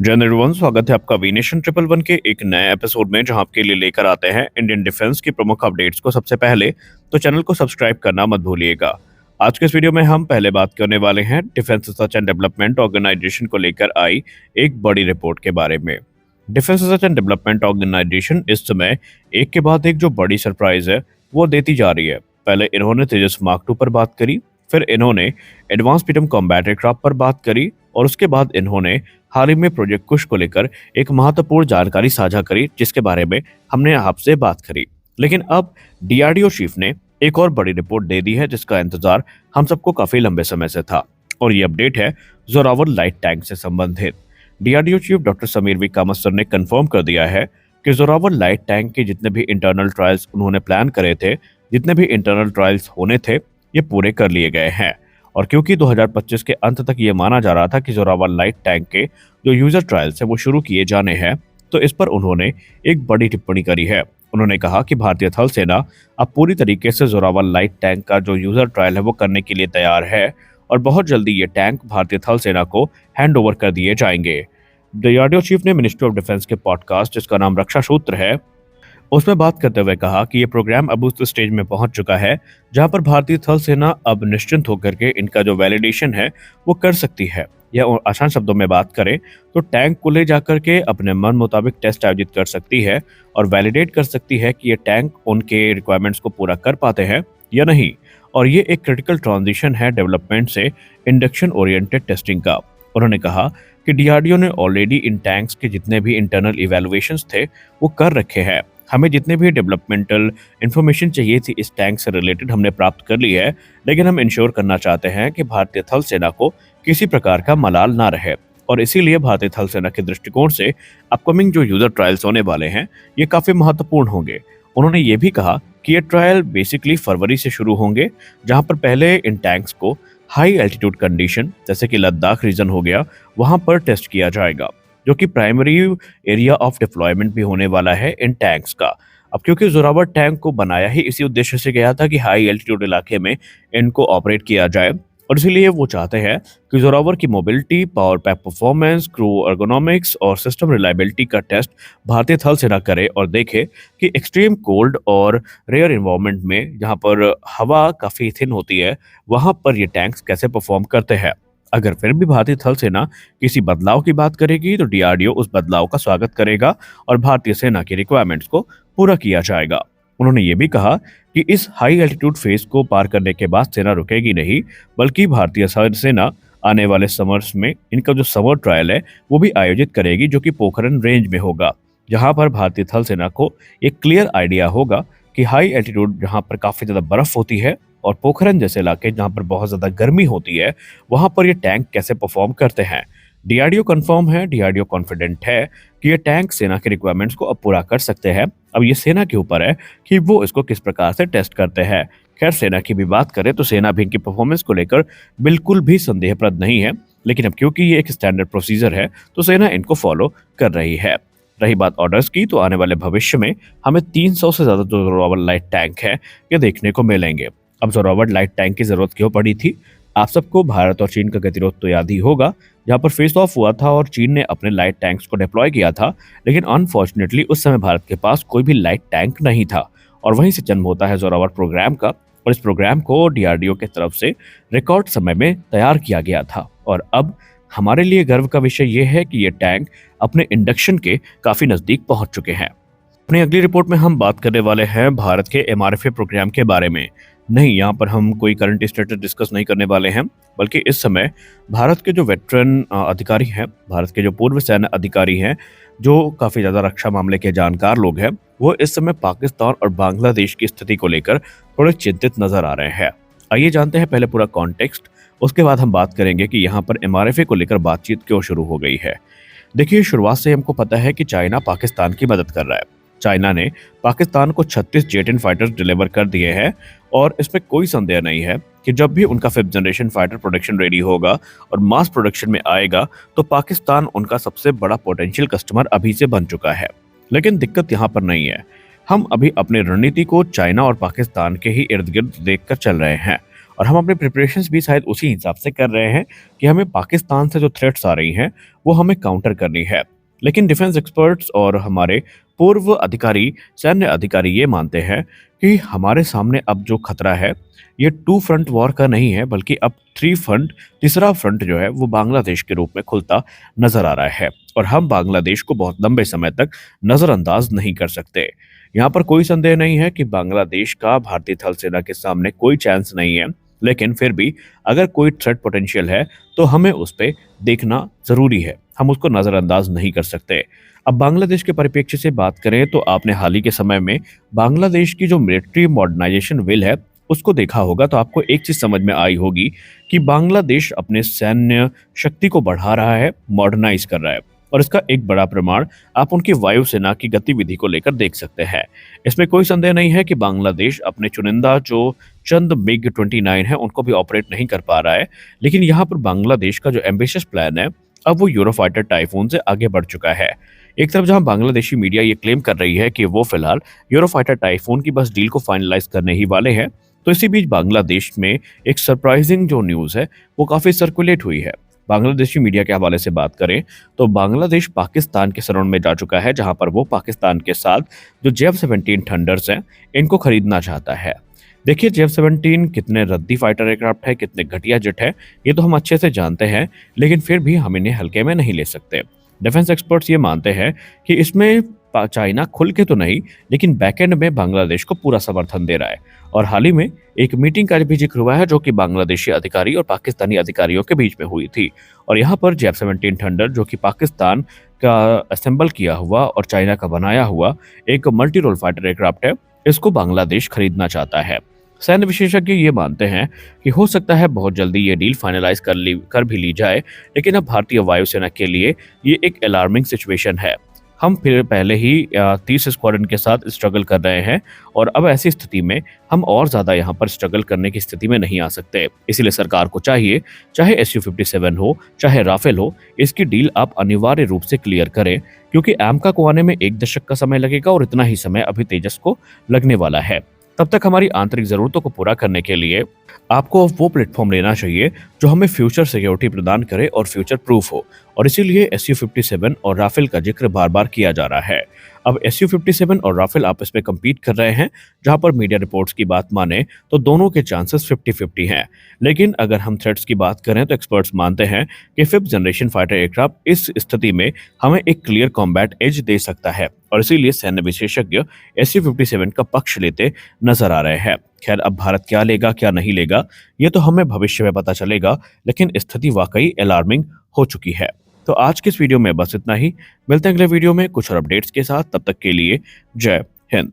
जय एवरीवन, स्वागत है आपका वीनेशन ट्रिपल वन के एक नए एपिसोड में, जहां आपके लिए लेकर आते हैं इंडियन डिफेंस की प्रमुख अपडेट्स को सबसे पहले। तो चैनल को सब्सक्राइब करना मत भूलिएगा। आज के इस वीडियो में हम पहले बात करने वाले हैं defence research and development organisation को लेकर आई एक बड़ी रिपोर्ट के बारे में। Defence research and development organisation इस समय एक के बाद एक जो बड़ी सरप्राइज है वो देती जा रही है। पहले इन्होंने तेजस मार्क 2 पर बात करी, फिर इन्होंने एडवांस मीडियम कॉम्बैट एयरक्राफ्ट पर बात करी, और उसके बाद इन्होंने हाल ही में प्रोजेक्ट कुश को लेकर एक महत्वपूर्ण जानकारी साझा करी, जिसके बारे में हमने आपसे बात करी। लेकिन अब डीआरडीओ चीफ ने एक और बड़ी रिपोर्ट दे दी है, जिसका इंतजार हम सबको काफी लंबे समय से था। और ये अपडेट है जोरावर लाइट टैंक से संबंधित। DRDO chief doctor Sameer V Kamat sir ने कंफर्म कर दिया है कि जोरावर लाइट टैंक के जितने भी इंटरनल ट्रायल्स उन्होंने प्लान करे थे, जितने भी इंटरनल ट्रायल्स होने थे, ये पूरे कर लिए गए हैं। और क्योंकि 2025 के अंत तक ये माना जा रहा था कि जोरावर लाइट टैंक के जो यूजर ट्रायल्स है वो शुरू किए जाने हैं, तो इस पर उन्होंने एक बड़ी टिप्पणी करी है। उन्होंने कहा कि भारतीय थल सेना अब पूरी तरीके से जोरावर लाइट टैंक का जो यूजर ट्रायल है वो करने के लिए तैयार है, और बहुत जल्दी ये टैंक भारतीय थल सेना को हैंड ओवर कर दिए जाएंगे। डीआरडीओ चीफ ने मिनिस्ट्री ऑफ डिफेंस के पॉडकास्ट, जिसका नाम रक्षा सूत्र है, उसमें बात करते हुए कहा कि ये प्रोग्राम अब उस स्टेज में पहुंच चुका है जहां पर भारतीय थल सेना अब निश्चिंत होकर के इनका जो वैलिडेशन है वो कर सकती है। या और आसान शब्दों में बात करें तो टैंक को ले जाकर के अपने मन मुताबिक टेस्ट आयोजित कर सकती है और वैलिडेट कर सकती है कि ये टैंक उनके रिक्वायरमेंट्स को पूरा कर पाते हैं या नहीं। और ये एक क्रिटिकल ट्रांजिशन है डेवलपमेंट से इंडक्शन ओरिएंटेड टेस्टिंग का। उन्होंने कहा कि डीआरडीओ ने ऑलरेडी इन टैंक्स के जितने भी इंटरनल इवैल्यूएशंस थे वो कर रखे हैं। हमें जितने भी डेवलपमेंटल इंफॉर्मेशन चाहिए थी इस टैंक से रिलेटेड हमने प्राप्त कर ली है, लेकिन हम इंश्योर करना चाहते हैं कि भारतीय थल सेना को किसी प्रकार का मलाल ना रहे। और इसीलिए भारतीय थल सेना के दृष्टिकोण से अपकमिंग जो यूजर ट्रायल्स होने वाले हैं ये काफी महत्वपूर्ण होंगे। उन्होंने ये भी कहा कि ये ट्रायल बेसिकली फरवरी से शुरू होंगे, जहां पर पहले इन टैंक्स को हाई एल्टीट्यूड कंडीशन जैसे कि लद्दाख रीजन हो गया वहां पर टेस्ट किया जाएगा, जो कि प्राइमरी एरिया ऑफ डिप्लॉयमेंट भी होने वाला है इन टैंक्स का। अब क्योंकि जोरावर टैंक को बनाया ही इसी उद्देश्य से गया था कि हाई एल्टीट्यूड इलाके में इनको ऑपरेट किया जाए, और इसीलिए वो चाहते हैं कि जोरावर की mobility, power pack performance, crew ergonomics और सिस्टम रिलायबिलिटी का टेस्ट भारतीय थल सेना करे और देखे कि एक्सट्रीम कोल्ड और रेयर इन्वायरमेंट में, जहाँ पर हवा काफ़ी थिन होती है, वहाँ पर ये टैंक्स कैसे परफॉर्म करते हैं। अगर फिर भी भारतीय थल सेना किसी बदलाव की बात करेगी तो डीआरडीओ उस बदलाव का स्वागत करेगा और भारतीय सेना की रिक्वायरमेंट्स को पूरा किया जाएगा। उन्होंने ये भी कहा कि इस हाई एल्टीट्यूड फेज को पार करने के बाद सेना रुकेगी नहीं, बल्कि भारतीय सेना आने वाले समर्स में इनका जो समर ट्रायल है वो भी आयोजित करेगी, जो कि पोखरण रेंज में होगा, जहां पर भारतीय थल सेना को एक क्लियर आइडिया होगा कि हाई एल्टीट्यूड जहां पर काफी ज्यादा बर्फ होती है और पोखरण जैसे इलाके जहां पर बहुत ज्यादा गर्मी होती है वहां पर ये टैंक कैसे परफॉर्म करते हैं। डीआरडीओ कंफर्म है, डीआरडीओ कॉन्फिडेंट है कि ये टैंक सेना के रिक्वायरमेंट्स को अब पूरा कर सकते हैं। अब ये सेना के ऊपर है कि वो इसको किस प्रकार से टेस्ट करते हैं। खैर, सेना की भी बात करें तो सेना भी इनकी परफॉर्मेंस को लेकर बिल्कुल भी संदेहप्रद नहीं है, लेकिन अब क्योंकि ये एक स्टैंडर्ड प्रोसीजर है तो सेना इनको फॉलो कर रही है। रही बात ऑर्डर्स की, तो आने वाले भविष्य में हमें 300 से ज्यादा जो जोरावर लाइट टैंक है ये देखने को मिलेंगे। अब जोरावर लाइट टैंक की जरूरत क्यों पड़ी थी? आप सबको भारत और चीन का गतिरोध तो याद ही होगा, जहां पर फेस ऑफ हुआ था और चीन ने अपने लाइट टैंक्स को डिप्लॉय किया था, लेकिन अनफॉर्चुनेटली उस समय भारत के पास कोई भी लाइट टैंक नहीं था। और वहीं से जन्म होता है जोरावर प्रोग्राम का, और इस प्रोग्राम को डीआरडीओ की तरफ से रिकॉर्ड समय में तैयार किया गया था। और अब हमारे लिए गर्व का विषय यह है कि ये टैंक अपने इंडक्शन के काफी नजदीक पहुंच चुके हैं। अपनी अगली रिपोर्ट में हम बात करने वाले हैं भारत के एमआरएफए प्रोग्राम के बारे में। नहीं, यहाँ पर हम कोई करंट स्टेटस डिस्कस नहीं करने वाले हैं, बल्कि इस समय भारत के जो वेटरन अधिकारी हैं, भारत के जो पूर्व सैन्य अधिकारी हैं, जो काफ़ी ज़्यादा रक्षा मामले के जानकार लोग हैं, वो इस समय पाकिस्तान और बांग्लादेश की स्थिति को लेकर थोड़े चिंतित नजर आ रहे हैं। आइए जानते हैं पहले पूरा कॉन्टेक्स्ट, उसके बाद हम बात करेंगे कि यहाँ पर एमआरएफए को लेकर बातचीत क्यों शुरू हो गई है। देखिए, शुरुआत से हमको पता है कि चाइना पाकिस्तान की मदद कर रहा है। चाइना ने पाकिस्तान को 36 जेट फाइटर्स डिलीवर कर दिए हैं, और इसमें कोई संदेह नहीं है कि जब भी उनका 5th generation fighter production ready होगा और मास प्रोडक्शन में आएगा तो पाकिस्तान उनका सबसे बड़ा पोटेंशियल कस्टमर अभी से बन चुका है। लेकिन दिक्कत यहाँ पर नहीं है, हम अभी अपनी रणनीति को चाइना और पाकिस्तान के ही इर्द गिर्द देखकर चल रहे हैं, और हम अपने प्रिपरेशंस भी शायद उसी हिसाब से कर रहे हैं कि हमें पाकिस्तान से जो थ्रेट्स आ रही हैं वो हमें काउंटर करनी है। लेकिन डिफेंस एक्सपर्ट्स और हमारे पूर्व अधिकारी, सैन्य अधिकारी ये मानते हैं कि हमारे सामने अब जो खतरा है ये टू फ्रंट वॉर का नहीं है, बल्कि अब थ्री फ्रंट, तीसरा फ्रंट जो है वो बांग्लादेश के रूप में खुलता नजर आ रहा है और हम बांग्लादेश को बहुत लंबे समय तक नजरअंदाज नहीं कर सकते। यहाँ पर कोई संदेह नहीं है कि बांग्लादेश का भारतीय थल सेना के सामने कोई चांस नहीं है, लेकिन फिर भी अगर कोई थ्रेट पोटेंशियल है तो हमें उस पर देखना जरूरी है, हम उसको नजरअंदाज नहीं कर सकते। अब बांग्लादेश के परिप्रेक्ष्य से बात करें तो आपने हाल ही के समय में बांग्लादेश की जो मिलिट्री मॉडर्नाइजेशन विल है उसको देखा होगा, तो आपको एक चीज समझ में आई होगी कि बांग्लादेश अपने सैन्य शक्ति को बढ़ा रहा है, मॉडर्नाइज कर रहा है। और इसका एक बड़ा प्रमाण आप उनकी वायुसेना की गतिविधि को लेकर देख सकते हैं। इसमें कोई संदेह नहीं है कि बांग्लादेश अपने चुनिंदा जो चंद MiG-29 है उनको भी ऑपरेट नहीं कर पा रहा है, लेकिन यहाँ पर बांग्लादेश का जो एम्बिशियस प्लान है अब वो यूरोफाइटर टाइफून से आगे बढ़ चुका है। एक तरफ जहां बांग्लादेशी मीडिया ये क्लेम कर रही है कि वो फिलहाल यूरोफाइटर टाइफून की बस डील को फाइनलाइज करने ही वाले हैं, तो इसी बीच बांग्लादेश में एक सरप्राइजिंग जो न्यूज है वो काफी सर्कुलेट हुई है। बांग्लादेशी मीडिया के हवाले से बात करें तो बांग्लादेश पाकिस्तान के सराउंड में जा चुका है, जहां पर वो पाकिस्तान के साथ जो JF-17 थंडर्स हैं इनको खरीदना चाहता है। देखिए, JF-17 कितने रद्दी फाइटर एयरक्राफ्ट है, कितने घटिया जेट है, ये तो हम अच्छे से जानते हैं, लेकिन फिर भी हम इन्हें हल्के में नहीं ले सकते। डिफेंस एक्सपर्ट्स ये मानते हैं कि इसमें चाइना खुल के तो नहीं, लेकिन बैकएंड में बांग्लादेश को पूरा समर्थन दे रहा है। और हाल ही में एक मीटिंग का भी जिक्र हुआ है जो कि बांग्लादेशी अधिकारी और पाकिस्तानी अधिकारियों के बीच में हुई थी। और यहाँ पर JF-17 थंडर, जो कि पाकिस्तान का असेंबल किया हुआ और चाइना का बनाया हुआ एक मल्टी रोल फाइटर एयरक्राफ्ट है, इसको बांग्लादेश खरीदना चाहता है। सैन्य विशेषज्ञ ये मानते हैं कि हो सकता है बहुत जल्दी ये डील फाइनलाइज कर भी ली जाए, लेकिन अब भारतीय वायुसेना के लिए ये एक अलार्मिंग सिचुएशन है। हम फिर पहले ही 30 स्क्वाड्रन के साथ स्ट्रगल कर रहे हैं और अब ऐसी स्थिति में हम और ज्यादा यहाँ पर स्ट्रगल करने की स्थिति में नहीं आ सकते। इसीलिए सरकार को चाहिए, चाहे SU-57 हो चाहे राफेल हो, इसकी डील आप अनिवार्य रूप से क्लियर करें, क्योंकि AMCA को आने में 1 दशक का समय लगेगा और इतना ही समय अभी तेजस को लगने वाला है। तब तक हमारी आंतरिक जरूरतों को पूरा करने के लिए आपको वो प्लेटफॉर्म लेना चाहिए जो हमें फ्यूचर सिक्योरिटी प्रदान करे और फ्यूचर प्रूफ हो, और इसीलिए SU-57 और राफेल का जिक्र बार बार किया जा रहा है। अब SU-57 और राफेल आपस में कम्पीट कर रहे हैं, जहां पर मीडिया रिपोर्ट्स की बात माने तो दोनों के चांसेस 50-50 हैं। लेकिन अगर हम थ्रेट्स की बात करें तो एक्सपर्ट्स मानते हैं कि 5th जनरेशन फाइटर एयरक्राफ्ट इस स्थिति में हमें एक क्लियर कॉम्बैट एज दे सकता है, और इसीलिए सैन्य विशेषज्ञ SU-57 का पक्ष लेते नजर आ रहे हैं। खैर, अब भारत क्या लेगा क्या नहीं लेगा ये तो हमें भविष्य में पता चलेगा, लेकिन स्थिति वाकई अलार्मिंग हो चुकी है। तो आज के इस वीडियो में बस इतना ही। मिलते हैं अगले वीडियो में कुछ और अपडेट्स के साथ। तब तक के लिए जय हिंद।